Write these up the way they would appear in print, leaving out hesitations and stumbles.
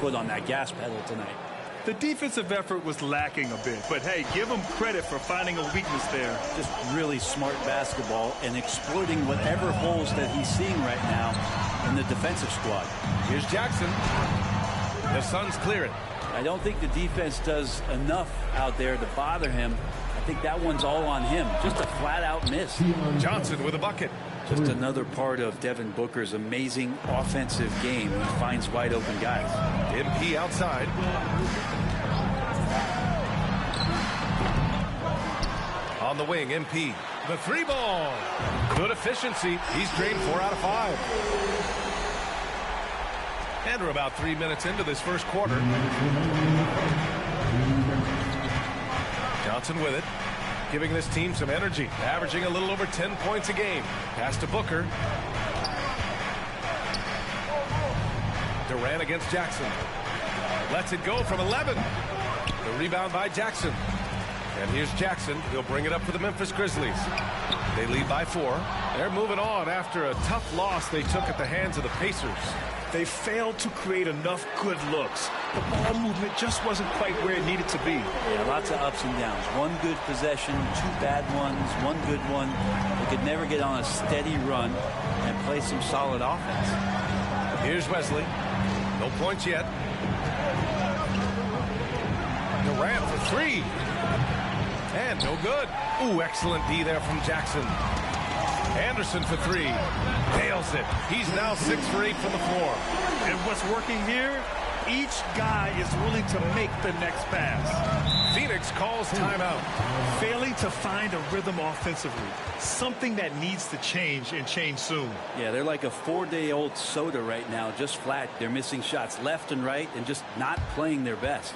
foot on that gas pedal tonight. The defensive effort was lacking a bit, but hey, give him credit for finding a weakness there. Just really smart basketball and exploiting whatever holes that he's seeing right now in the defensive squad. Here's Jackson. The Suns clear it. I don't think the defense does enough out there to bother him. I think that one's all on him. Just a flat-out miss. Johnson with a bucket. Just another part of Devin Booker's amazing offensive game. He finds wide open guys. MP outside. On the wing, MP. The three ball. Good efficiency. He's drained 4 out of 5. And we're about 3 minutes into this first quarter. Johnson with it. Giving this team some energy. Averaging a little over 10 points a game. Pass to Booker. Durant against Jackson. Lets it go from 11. The rebound by Jackson. And here's Jackson. He'll bring it up for the Memphis Grizzlies. They lead by 4. They're moving on after a tough loss they took at the hands of the Pacers. They failed to create enough good looks. The ball movement just wasn't quite where it needed to be. Yeah, lots of ups and downs. One good possession, 2 bad ones, one good one. They could never get on a steady run and play some solid offense. Here's Wesley. No points yet. Durant for 3. And no good. Ooh, excellent D there from Jackson. Anderson for 3. Nails it. He's now 6 for 8 from the floor. And what's working here? Each guy is willing to make the next pass. Phoenix calls timeout. Failing to find a rhythm offensively. Something that needs to change and change soon. Yeah, they're like a 4-day-old soda right now, just flat. They're missing shots left and right and just not playing their best.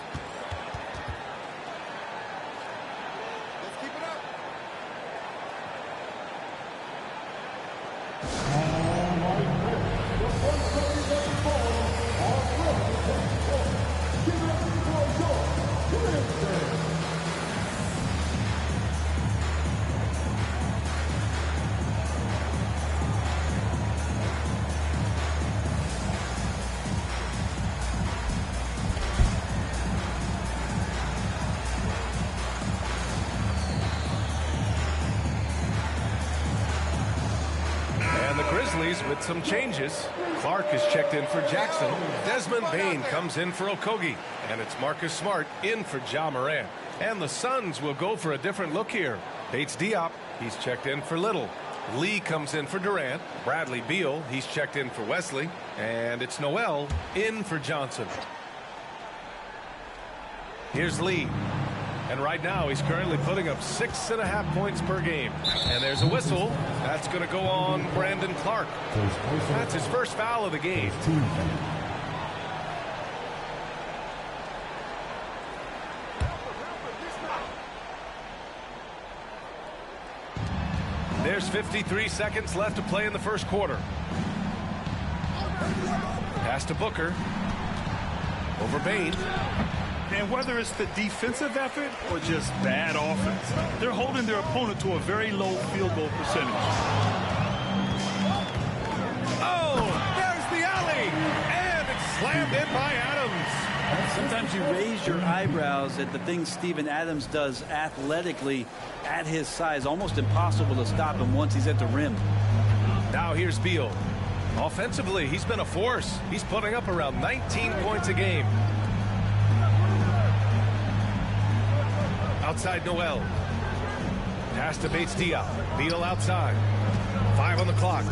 With some changes. Clark is checked in for Jackson. Desmond Bane comes in for Okogie. And it's Marcus Smart in for Ja Morant. And the Suns will go for a different look here. Bates Diop, he's checked in for Little. Lee comes in for Durant. Bradley Beal, he's checked in for Wesley. And it's Noel in for Johnson. Here's Lee. And right now, he's currently putting up 6.5 points per game. And there's a whistle. That's going to go on Brandon Clark. That's his first foul of the game. There's 53 seconds left to play in the first quarter. Pass to Booker. Over Bane. And whether it's the defensive effort or just bad offense, they're holding their opponent to a very low field goal percentage. Oh, there's the alley. And it's slammed in by Adams. Sometimes you raise your eyebrows at the things Steven Adams does athletically at his size. Almost impossible to stop him once he's at the rim. Now here's Beal. Offensively, he's been a force. He's putting up around 19 points a game. Outside Noel. Pass to Bates Diop. Beal outside. 5 on the clock.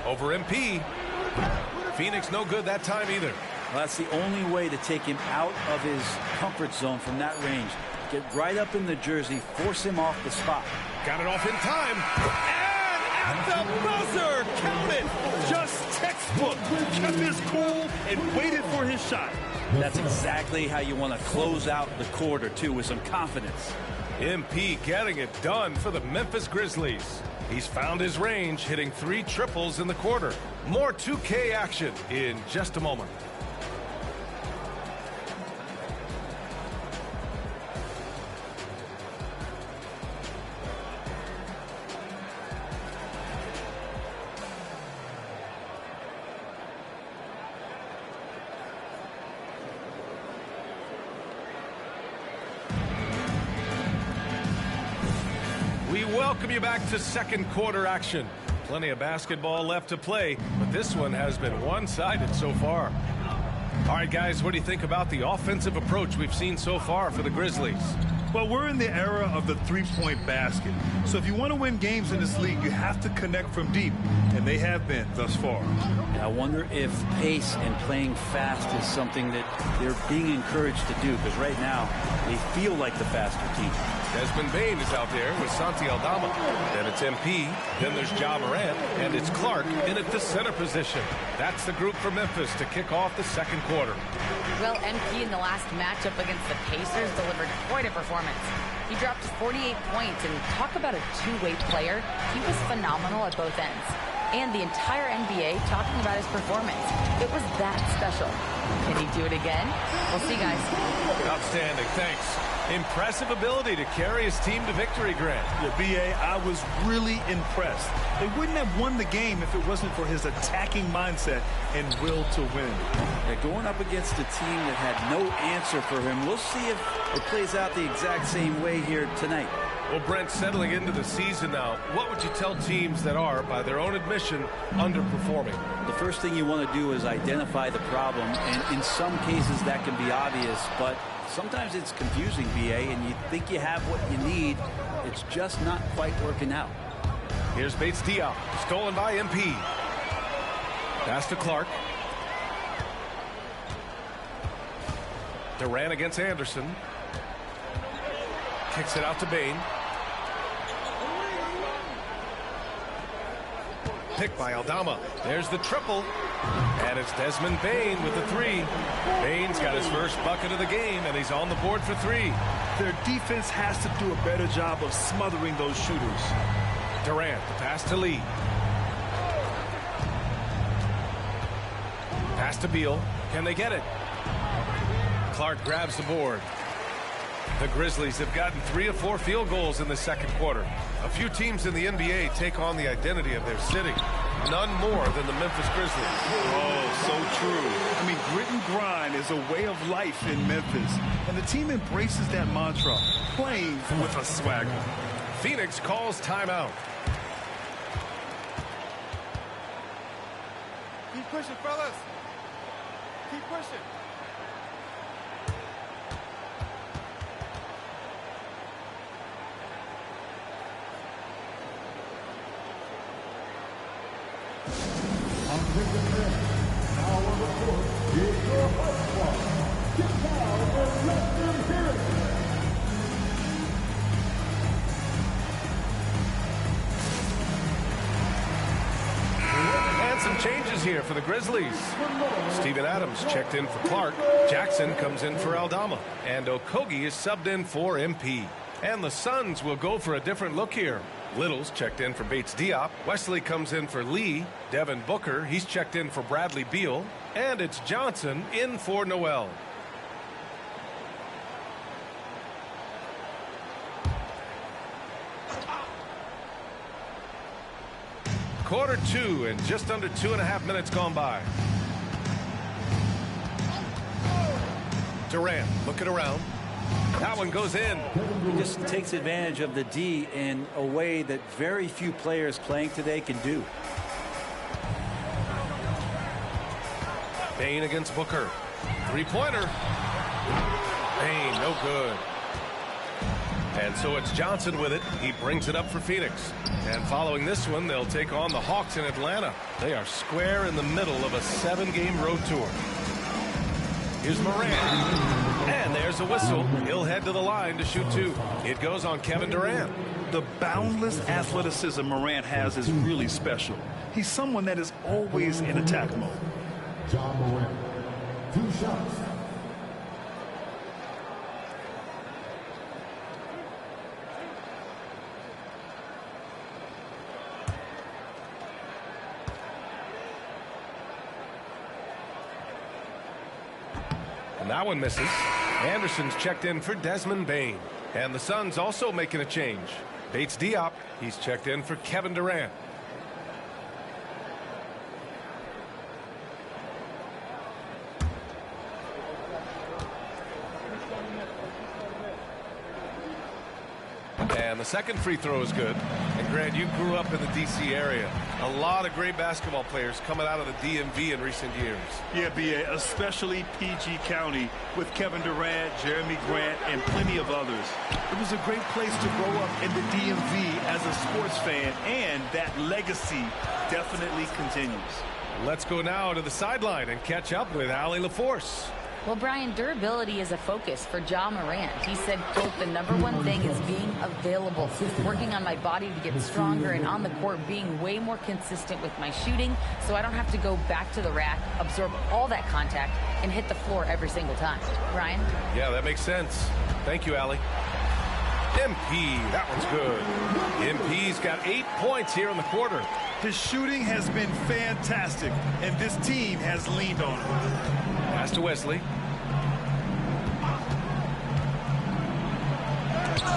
Over MP. Phoenix no good that time either. Well, that's the only way to take him out of his comfort zone from that range. Get right up in the jersey, force him off the spot. Got it off in time. And at the buzzer, count it. Just textbook. Kept his cool and waited for his shot. That's exactly how you want to close out the quarter, too, with some confidence. MP getting it done for the Memphis Grizzlies. He's found his range, hitting 3 triples in the quarter. More 2K action in just a moment. welcome you back to second quarter action. Plenty of basketball left to play, but this one has been one-sided so far. All right, guys, what do you think about the offensive approach we've seen so far for the Grizzlies? Well, we're in the era of the three-point basket. So if you want to win games in this league, you have to connect from deep, and they have been thus far. I wonder if pace and playing fast is something that they're being encouraged to do, because right now they feel like the faster team. Desmond Bane is out there with Santi Aldama. Then it's MP, then there's Ja Morant, and it's Clark in at the center position. That's the group for Memphis to kick off the second quarter. Well, MP in the last matchup against the Pacers delivered quite a performance. He dropped 48 points, and talk about a two-way player. He was phenomenal at both ends. And the entire NBA talking about his performance. It was that special. Can he do it again? We'll see, guys. Outstanding, thanks. Impressive ability to carry his team to victory, Grant. Yeah, B.A., I was really impressed. They wouldn't have won the game if it wasn't for his attacking mindset and will to win. They're going up against a team that had no answer for him. We'll see if it plays out the exact same way here tonight. Well, Brent, settling into the season now, what would you tell teams that are, by their own admission, underperforming? The first thing you want to do is identify the problem, and in some cases that can be obvious, but sometimes it's confusing, BA, and you think you have what you need. It's just not quite working out. Here's Bates Diop, stolen by MP. Pass to Clark. Durant against Anderson. Kicks it out to Bane. Picked by Aldama. There's the triple. And it's Desmond Bane with the three. Bane's got his first bucket of the game, and he's on the board for three. Their defense has to do a better job of smothering those shooters. Durant, the pass to Lee. Pass to Beal. Can they get it? Clark grabs the board. The Grizzlies have gotten 3 of 4 field goals in the second quarter. A few teams in the NBA take on the identity of their city. None more than the Memphis Grizzlies. Oh, so true. I mean, grit and grind is a way of life in Memphis. And the team embraces that mantra, playing with a swagger. Phoenix calls timeout. Keep pushing, fellas. Keep pushing. Some changes here for the Grizzlies. Steven Adams checked in for Clark. Jackson comes in for Aldama. And Okogie is subbed in for MP. And the Suns will go for a different look here. Little's checked in for Bates Diop. Wesley comes in for Lee. Devin Booker, he's checked in for Bradley Beal. And it's Johnson in for Noel. Quarter two, and just under 2.5 minutes gone by. Durant looking around. That one goes in. He just takes advantage of the D in a way that very few players playing today can do. Bane against Booker. Three-pointer. Bane, no good. And so it's Johnson with it. He brings it up for Phoenix. And following this one, they'll take on the Hawks in Atlanta. They are square in the middle of a 7-game road tour. Here's Morant. And there's a whistle. He'll head to the line to shoot 2. It goes on Kevin Durant. The boundless athleticism Morant has is really special. He's someone that is always in attack mode. Ja Morant, 2 shots. And that one misses. Anderson's checked in for Desmond Bane. And the Suns also making a change. Bates Diop, he's checked in for Kevin Durant. And the second free throw is good. And Grant, you grew up in the D.C. area. A lot of great basketball players coming out of the DMV in recent years. Yeah, B.A., especially PG County with Kevin Durant, Jeremy Grant, and plenty of others. It was a great place to grow up in the DMV as a sports fan, and that legacy definitely continues. Let's go now to the sideline and catch up with Allie LaForce. Well, Brian, durability is a focus for Ja Morant. He said, quote, the #1 thing is being available, working on my body to get stronger, and on the court being way more consistent with my shooting so I don't have to go back to the rack, absorb all that contact, and hit the floor every single time. Brian? Yeah, that makes sense. Thank you, Allie. MP, that one's good. MP's got 8 points here in the quarter. His shooting has been fantastic, and this team has leaned on him. Pass to Wesley.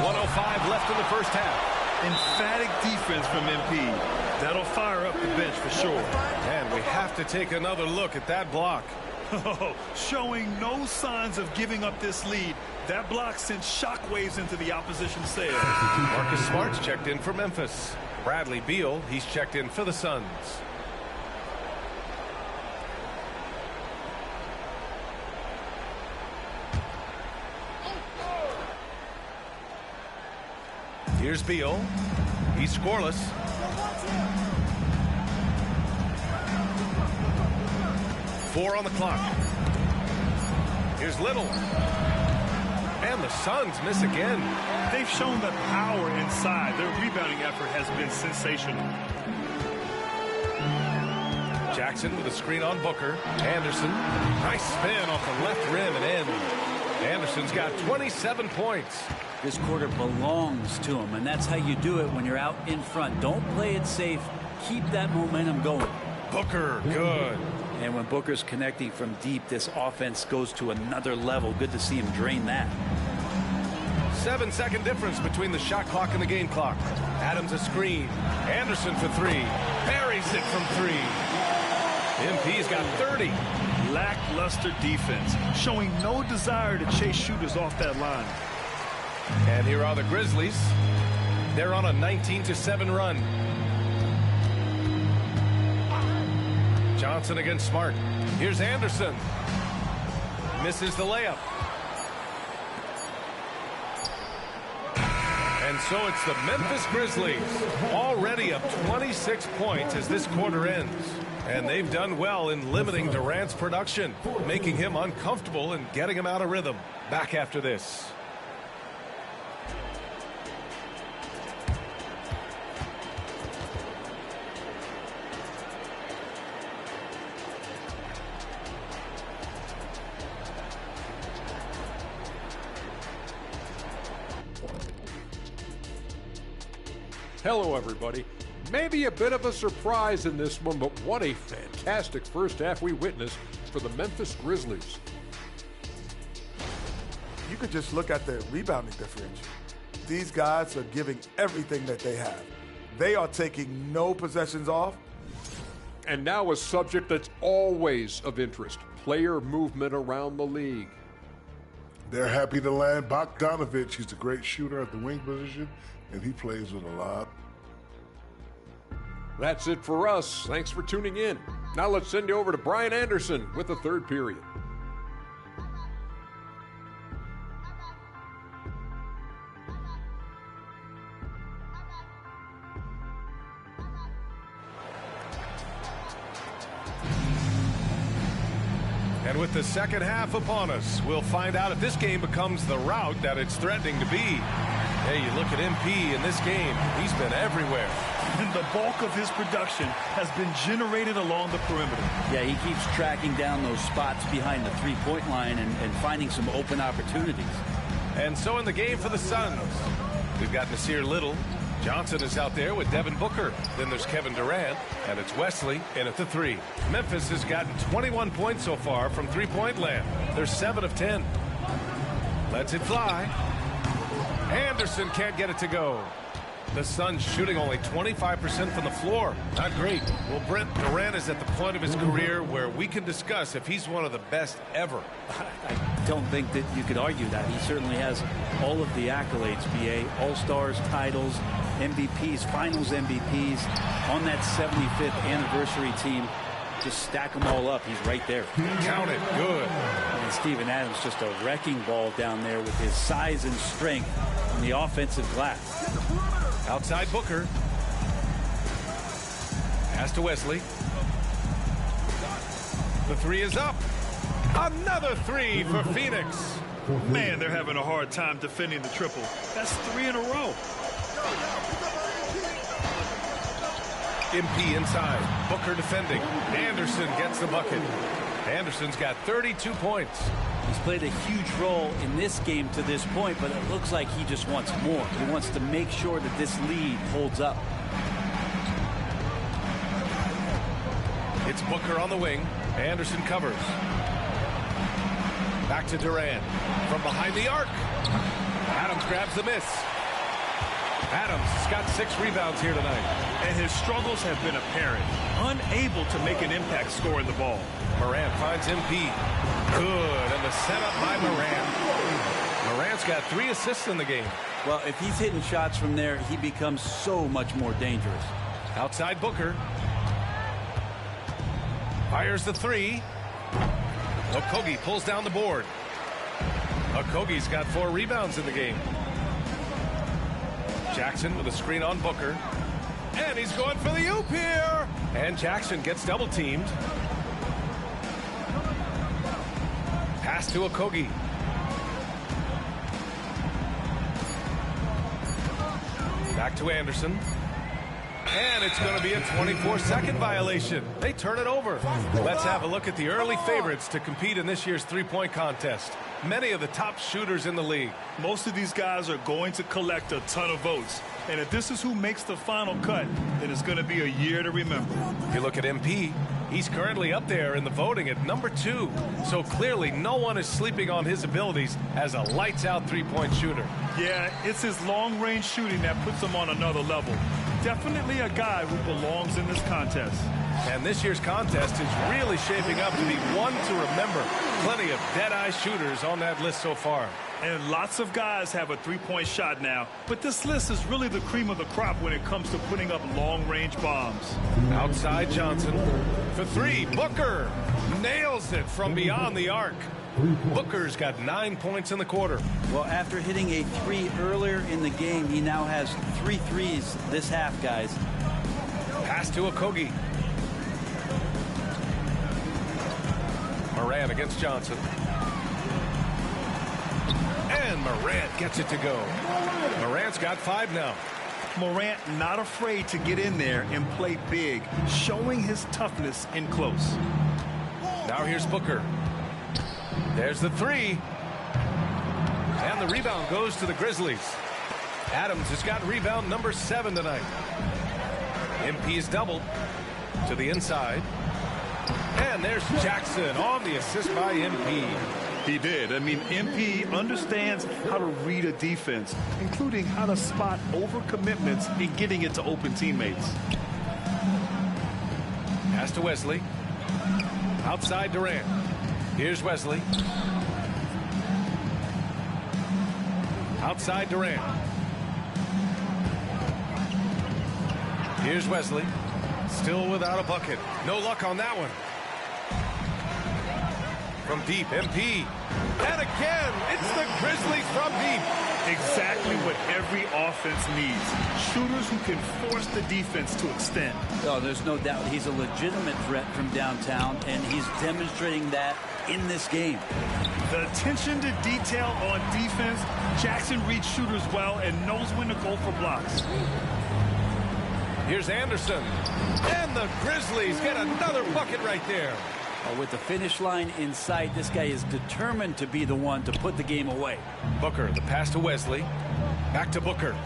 1:05 left in the first half. Emphatic defense from MP. That'll fire up the bench for sure. And we have to take another look at that block. Showing no signs of giving up this lead. That block sent shockwaves into the opposition sails. Marcus Smart's checked in for Memphis. Bradley Beal, he's checked in for the Suns. Here's Beal. He's scoreless. Four on the clock. Here's Little. And the Suns miss again. They've shown the power inside. Their rebounding effort has been sensational. Jackson with a screen on Booker. Anderson. Nice spin off the left rim and in. Anderson's got 27 points. This quarter belongs to him, and that's how you do it when you're out in front. Don't play it safe. Keep that momentum going. Booker, good. And when Booker's connecting from deep, this offense goes to another level. Good to see him drain that. 7-second difference between the shot clock and the game clock. Adams a screen. Anderson for three. Buries it from three. MP's got 30. Lackluster defense, showing no desire to chase shooters off that line. And here are the Grizzlies. They're on a 19-7 run. Johnson against Smart. Here's Anderson. Misses the layup. And so it's the Memphis Grizzlies, already up 26 points as this quarter ends. And they've done well in limiting Durant's production, making him uncomfortable and getting him out of rhythm. Back after this. Hello, everybody. Maybe a bit of a surprise in this one, but what a fantastic first half we witnessed for the Memphis Grizzlies. You could just look at the rebounding differential. These guys are giving everything that they have. They are taking no possessions off. And now a subject that's always of interest, player movement around the league. They're happy to land Bogdanovic. He's a great shooter at the wing position, and he plays with a lot. That's it for us. Thanks for tuning in. Now let's send you over to Brian Anderson with the third period. And with the second half upon us, we'll find out if this game becomes the rout that it's threatening to be. Hey, you look at MP in this game, he's been everywhere. And the bulk of his production has been generated along the perimeter. Yeah, he keeps tracking down those spots behind the three-point line and finding some open opportunities. And so in the game for the Suns, we've got Nasir Little. Johnson is out there with Devin Booker. Then there's Kevin Durant, and it's Wesley in at the three. Memphis has gotten 21 points so far from three-point land. They're 7 of 10. Lets it fly. Anderson can't get it to go. The Suns shooting only 25% from the floor. Not great. Well, Brent, Durant is at the point of his career where we can discuss if he's one of the best ever. I don't think that you could argue that. He certainly has all of the accolades, BA. All-Stars, titles, MVPs, Finals MVPs. On that 75th anniversary team, just stack them all up. He's right there. Count it. Good. And Steven Adams just a wrecking ball down there with his size and strength on the offensive glass. Outside Booker. Pass to Wesley. The three is up. Another three for Phoenix. Man, they're having a hard time defending the triple. That's 3 in a row. MP inside. Booker defending. Anderson gets the bucket. Anderson's got 32 points. He's played a huge role in this game to this point, but it looks like he just wants more. He wants to make sure that this lead holds up. It's Booker on the wing. Anderson covers. Back to Durant. From behind the arc. Adams grabs the miss. Adams has got 6 rebounds here tonight. And his struggles have been apparent. Unable to make an impact scoring the ball. Morant finds MP. Good. And the setup by Morant. Morant's got 3 assists in the game. Well, if he's hitting shots from there, he becomes so much more dangerous. Outside Booker. Fires the 3. Okogie pulls down the board. Okogie's got 4 rebounds in the game. Jackson with a screen on Booker. And he's going for the oop here. And Jackson gets double teamed. Pass to Okogie. Back to Anderson. And it's going to be a 24-second violation. They turn it over. Let's have a look at the early favorites to compete in this year's three-point contest. Many of the top shooters in the league. Most of these guys are going to collect a ton of votes. And if this is who makes the final cut, then it's going to be a year to remember. You look at MP, he's currently up there in the voting at number 2. So clearly no one is sleeping on his abilities as a lights-out three-point shooter. Yeah, it's his long-range shooting that puts him on another level. Definitely a guy who belongs in this contest. And this year's contest is really shaping up to be one to remember. Plenty of dead-eye shooters on that list so far. And lots of guys have a three-point shot now. But this list is really the cream of the crop when it comes to putting up long-range bombs. Outside Johnson. For 3, Booker nails it from beyond the arc. Booker's got 9 points in the quarter. Well, after hitting a 3 earlier in the game, he now has 3 threes this half, guys. Pass to Okogie. Morant against Johnson. And Morant gets it to go. Morant's got 5 now. Morant not afraid to get in there and play big, showing his toughness in close. Now here's Booker. There's the 3. And the rebound goes to the Grizzlies. Adams has got rebound number 7 tonight. MP's doubled to the inside. And there's Jackson on the assist by MP. He did. I mean, MP understands how to read a defense, including how to spot overcommitments and getting it to open teammates. Pass to Wesley. Outside Durant. Here's Wesley. Outside Durant. Here's Wesley. Still without a bucket. No luck on that one. From deep, MP. And again, it's the Grizzlies from deep. Exactly what every offense needs. Shooters who can force the defense to extend. Oh, there's no doubt he's a legitimate threat from downtown, and he's demonstrating that in this game. The attention to detail on defense, Jackson reads shooters well and knows when to go for blocks. Here's Anderson. And the Grizzlies get another bucket right there. With the finish line in sight, this guy is determined to be the one to put the game away. Booker, the pass to Wesley. Back to Booker.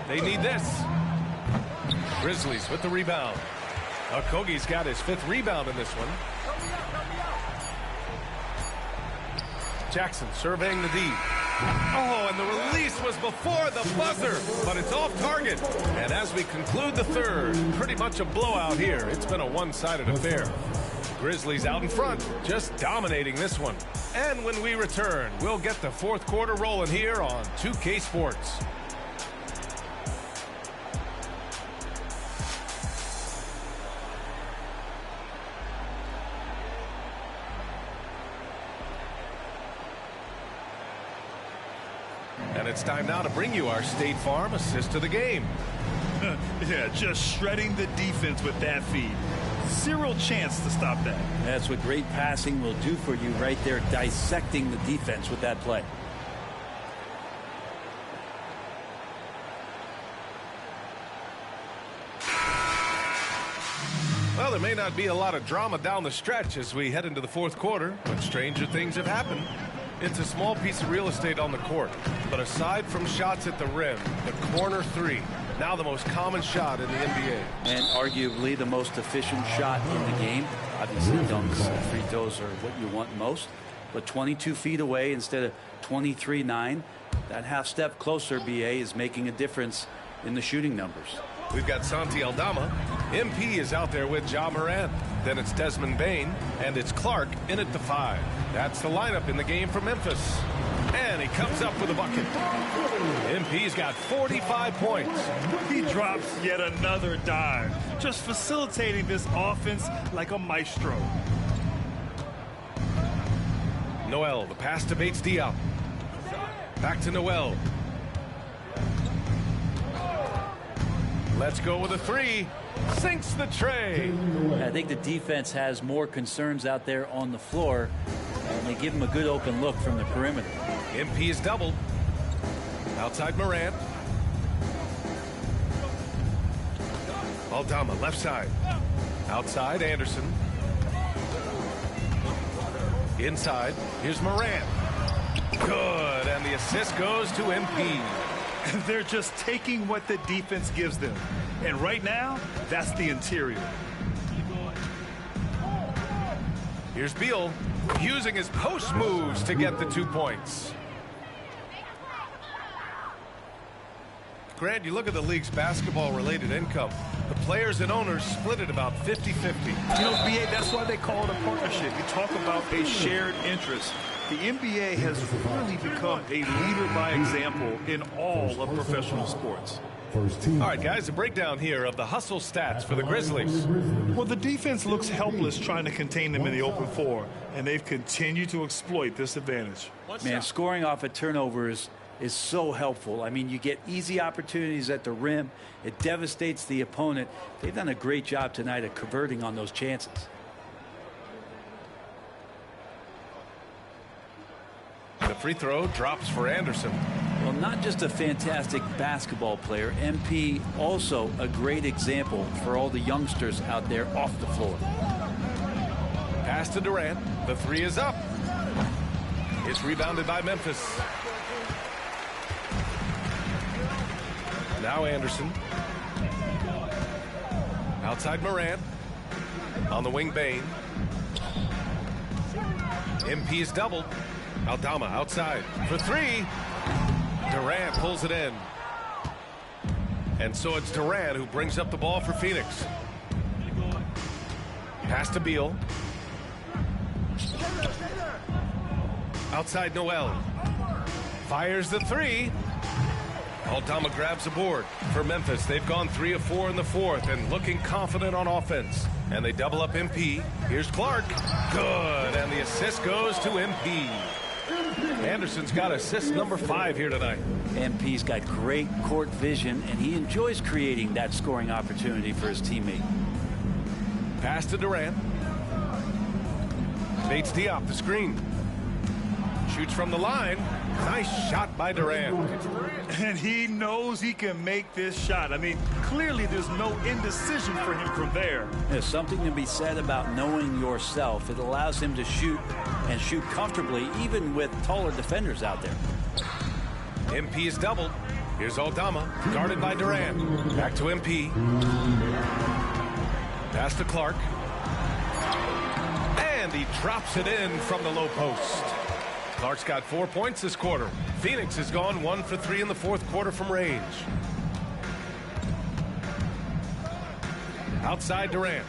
They need this. Grizzlies with the rebound. Okogie's got his 5th rebound in this one. Jackson surveying the D. Oh, and the release was before the buzzer, but it's off target. And as we conclude the third, pretty much a blowout here. It's been a one-sided affair. Grizzlies out in front, just dominating this one. And when we return, we'll get the fourth quarter rolling here on 2K Sports. And it's time now to bring you our State Farm assist to the game. Yeah, just shredding the defense with that feed. Zero chance to stop that. That's what great passing will do for you right there, dissecting the defense with that play. Well, there may not be a lot of drama down the stretch as we head into the fourth quarter, but stranger things have happened. It's a small piece of real estate on the court, but aside from shots at the rim, the corner three, now the most common shot in the NBA. And arguably the most efficient shot in the game. Obviously, dunks and free throws are what you want most, but 22 feet away instead of 23-9, that half step closer, BA, is making a difference in the shooting numbers. We've got Santi Aldama. MP is out there with Ja Morant. Then it's Desmond Bane, and it's Clark in at the 5. That's the lineup in the game for Memphis. And he comes up with a bucket. MP's got 45 points. He drops yet another dime, just facilitating this offense like a maestro. Noel, the pass to Bates Diop. Back to Noel. Let's go with a three. Sinks the tray. I think the defense has more concerns out there on the floor, and they give him a good open look from the perimeter. MP is doubled. Outside Morant. Aldama, left side. Outside Anderson. Inside, here's Morant. Good, and the assist goes to MP. They're just taking what the defense gives them. And right now, that's the interior. Here's Beal using his post moves to get the 2 points. Grant, you look at the league's basketball-related income. The players and owners split it about 50-50. You know, BA, that's why they call it a partnership. You talk about a shared interest. The NBA has really become a leader by example in all of professional sports. All right, guys, a breakdown here of the hustle stats for the Grizzlies. Well, the defense looks helpless trying to contain them in the open floor, and they've continued to exploit this advantage. Man, scoring off of turnovers is so helpful. I mean, you get easy opportunities at the rim. It devastates the opponent. They've done a great job tonight of converting on those chances. The free throw drops for Anderson. Well, not just a fantastic basketball player, MP also a great example for all the youngsters out there off the floor. Pass to Durant. The three is up. It's rebounded by Memphis. Now Anderson. Outside Morant. On the wing, Bane. MP is doubled. Aldama outside for three. Durant pulls it in. And so it's Durant who brings up the ball for Phoenix. Pass to Beal. Outside Noel. Fires the three. Aldama grabs the board for Memphis. They've gone 3 of 4 in the fourth and looking confident on offense. And they double up MP. Here's Clark. Good. And the assist goes to MP. Anderson's got assist number 5 here tonight. MP's got great court vision, and he enjoys creating that scoring opportunity for his teammate. Pass to Durant. Bates Diop, the screen. Shoots from the line. Nice shot by Durant. And he knows he can make this shot. I mean, clearly there's no indecision for him from there. There's something to be said about knowing yourself. It allows him to shoot and shoot comfortably, even with taller defenders out there. MP is doubled. Here's Aldama, guarded by Durant. Back to MP. Pass to Clark. And he drops it in from the low post. Clark's got 4 points this quarter. Phoenix has gone 1 for 3 in the fourth quarter from range. Outside Durant.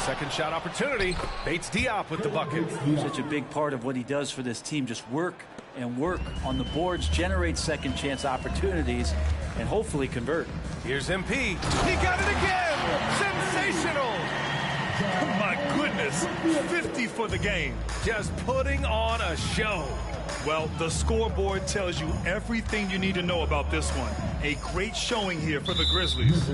Second shot opportunity. Bates Diop with the bucket. Such a big part of what he does for this team. Just work and work on the boards, generate second chance opportunities, and hopefully convert. Here's MP. He got it again. Sensational. Oh my goodness. 50 for the game. Just putting on a show. Well, the scoreboard tells you everything you need to know about this one. A great showing here for the Grizzlies.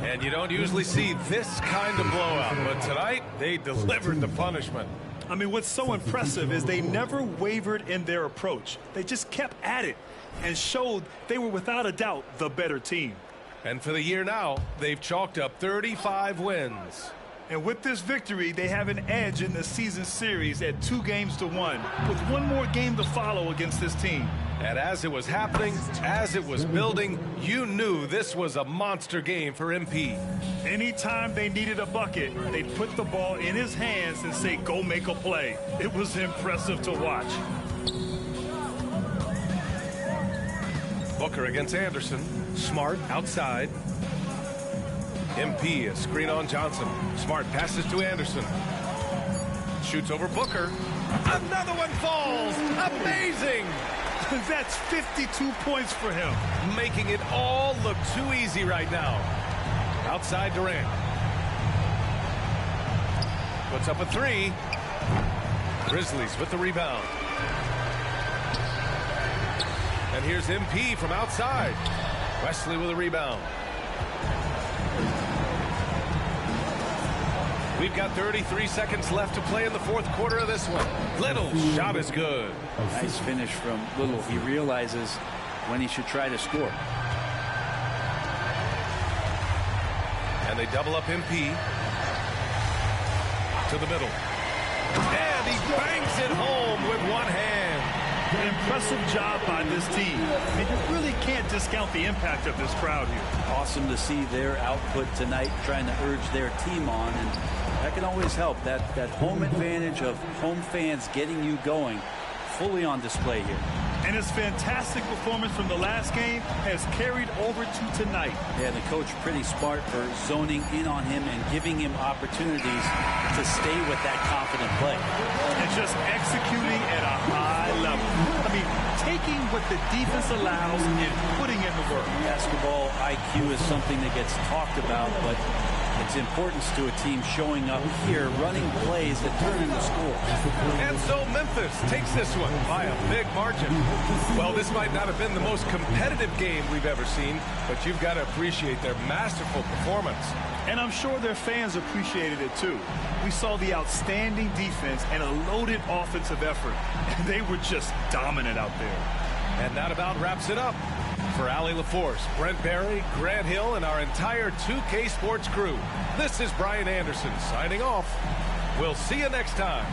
And you don't usually see this kind of blowout, but tonight they delivered the punishment. I mean, what's so impressive is they never wavered in their approach. They just kept at it and showed they were without a doubt the better team. And for the year now, they've chalked up 35 wins. And with this victory, they have an edge in the season series at 2-1, with one more game to follow against this team. And as it was happening, as it was building, you knew this was a monster game for MP. Anytime they needed a bucket, they'd put the ball in his hands and say, go make a play. It was impressive to watch. Booker against Anderson. Smart outside. MP, a screen on Johnson. Smart passes to Anderson. Shoots over Booker. Another one falls. Amazing. That's 52 points for him. Making it all look too easy right now. Outside Durant. Puts up a three. Grizzlies with the rebound. And here's MP from outside. Wesley with a rebound. We've got 33 seconds left to play in the fourth quarter of this one. Little's shot is good. Nice finish from Little. He realizes when he should try to score. And they double up MP to the middle. And he bangs it home with one hand. An impressive job by this team. And you really can't discount the impact of this crowd here. Awesome to see their output tonight, trying to urge their team on, and that can always help. That home advantage of home fans getting you going, fully on display here. And his fantastic performance from the last game has carried over to tonight. Yeah, the coach pretty smart for zoning in on him and giving him opportunities to stay with that confident play. And just executing at a high level. I mean, taking what the defense allows and putting in the work. Basketball IQ is something that gets talked about, but its importance to a team showing up here, running plays that turn into scores. And so Memphis takes this one by a big margin. Well, this might not have been the most competitive game we've ever seen, but you've got to appreciate their masterful performance. And I'm sure their fans appreciated it too. We saw the outstanding defense and a loaded offensive effort. And they were just dominant out there. And that about wraps it up. For Allie LaForce, Brent Barry, Grant Hill, and our entire 2K Sports crew, this is Brian Anderson signing off. We'll see you next time.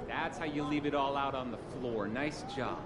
That's how you leave it all out on the floor. Nice job.